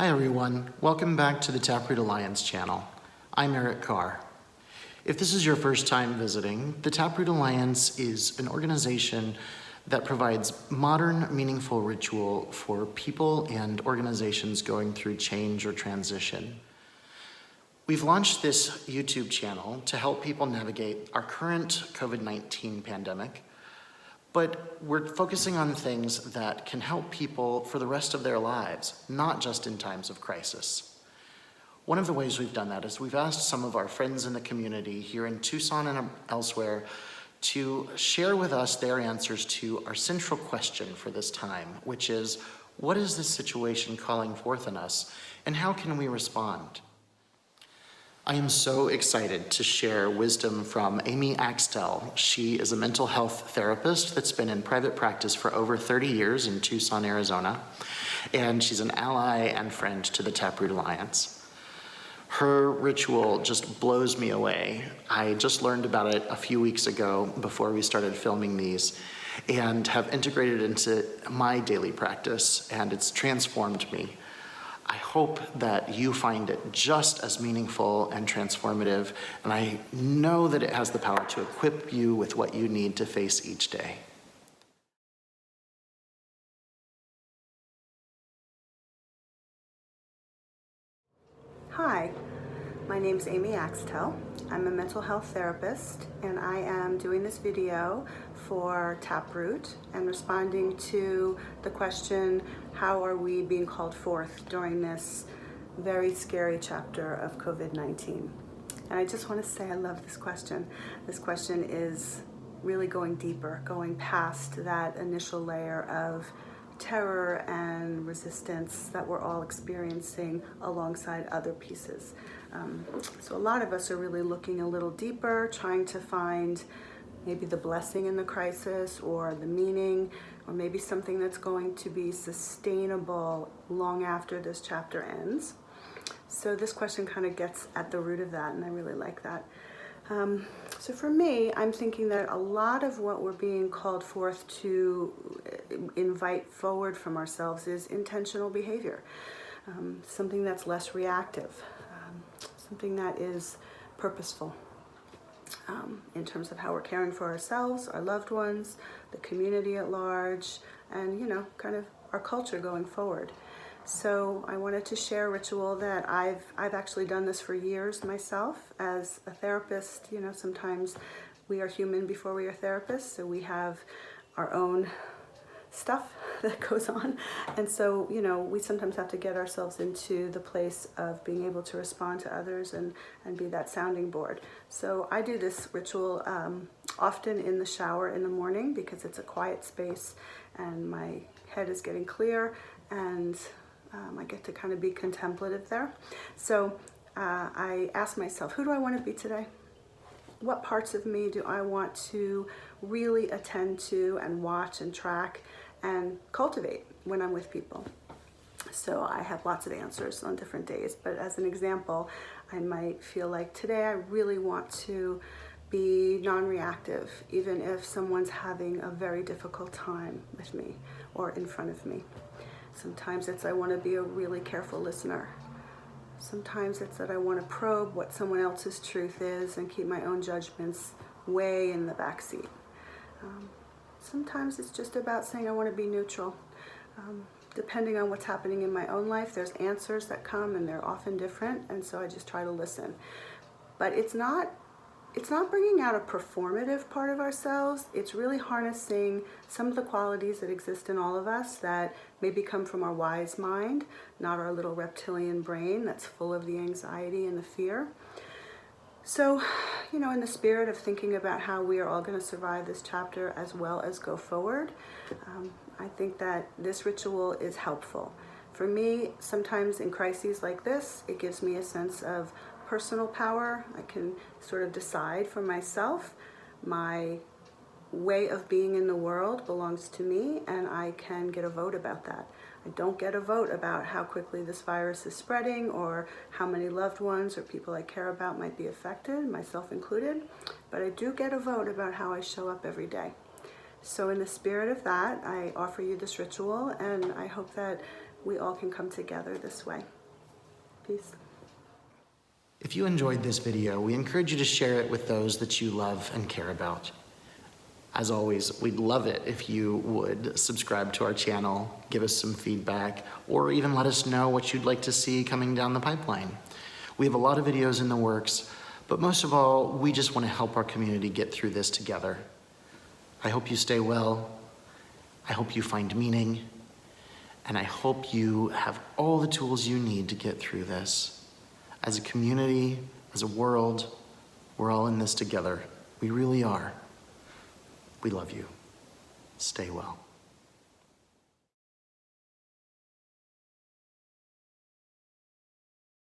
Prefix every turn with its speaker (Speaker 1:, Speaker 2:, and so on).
Speaker 1: Hi everyone, welcome back to the Taproot Alliance channel. I'm CARR. If this is your first time visiting, the Taproot Alliance is an organization that provides modern, meaningful ritual for people and organizations going through change or transition. We've launched this YouTube channel to help people navigate our current COVID-19 pandemic, but we're focusing on things that can help people for the rest of their lives, not just in times of crisis. One of the ways we've done that is we've asked some of our friends in the community here in Tucson and elsewhere to share with us their answers to our central question for this time, which is, what is this situation calling forth in us, and how can we respond? I am so excited to share wisdom from Amy Axtell. She is a mental health therapist that's been in private practice for over 30 years in Tucson, Arizona, and she's an ally and friend to the Taproot Alliance. Her ritual just blows me away. I just learned about it a few weeks ago before we started filming these and have integrated it into my daily practice, and it's transformed me. I hope that you find it just as meaningful and transformative, and I know that it has the power to equip you with what you need to face each day.
Speaker 2: Hi, my name's Amy Axtell. I'm a mental health therapist, and I am doing this video for Taproot and responding to the question, how are we being called forth during this very scary chapter of COVID-19? And I just want to say I love this question. This question is really going deeper, going past that initial layer of terror and resistance that we're all experiencing alongside other pieces. So a lot of us are really looking a little deeper, trying to find maybe the blessing in the crisis or the meaning, or maybe something that's going to be sustainable long after this chapter ends. So this question kind of gets at the root of that, and I really like that. So for me, I'm thinking that a lot of what we're being called forth to invite forward from ourselves is intentional behavior, something that's less reactive, something that is purposeful in terms of how we're caring for ourselves, our loved ones, the community at large, and kind of our culture going forward. So I wanted to share a ritual that I've actually done this for years myself as a therapist. Sometimes we are human before we are therapists, so we have our own stuff that goes on, and so we sometimes have to get ourselves into the place of being able to respond to others and be that sounding board. So I do this ritual often in the shower in the morning because it's a quiet space and my head is getting clear, and I get to kind of be contemplative there. So I ask myself, who do I want to be today? What parts of me do I want to really attend to and watch and track and cultivate when I'm with people? So I have lots of answers on different days, but as an example, I might feel like today I really want to be non-reactive, even if someone's having a very difficult time with me or in front of me. Sometimes it's I want to be a really careful listener. Sometimes it's that I want to probe what someone else's truth is and keep my own judgments way in the backseat. Sometimes it's just about saying I want to be neutral. Depending on what's happening in my own life, there's answers that come and they're often different, and so I just try to listen. But it's not bringing out a performative part of ourselves. It's really harnessing some of the qualities that exist in all of us that maybe come from our wise mind, not our little reptilian brain that's full of the anxiety and the fear. So, in the spirit of thinking about how we are all going to survive this chapter as well as go forward, I think that this ritual is helpful. For me, sometimes in crises like this, it gives me a sense of personal power. I can sort of decide for myself. My way of being in the world belongs to me, and I can get a vote about that. I don't get a vote about how quickly this virus is spreading or how many loved ones or people I care about might be affected, myself included, but I do get a vote about how I show up every day. So in the spirit of that, I offer you this ritual, and I hope that we all can come together this way. Peace.
Speaker 1: If you enjoyed this video, we encourage you to share it with those that you love and care about. As always, we'd love it if you would subscribe to our channel, give us some feedback, or even let us know what you'd like to see coming down the pipeline. We have a lot of videos in the works, but most of all, we just want to help our community get through this together. I hope you stay well. I hope you find meaning. And I hope you have all the tools you need to get through this. As a community, as a world, we're all in this together. We really are. We love you. Stay well.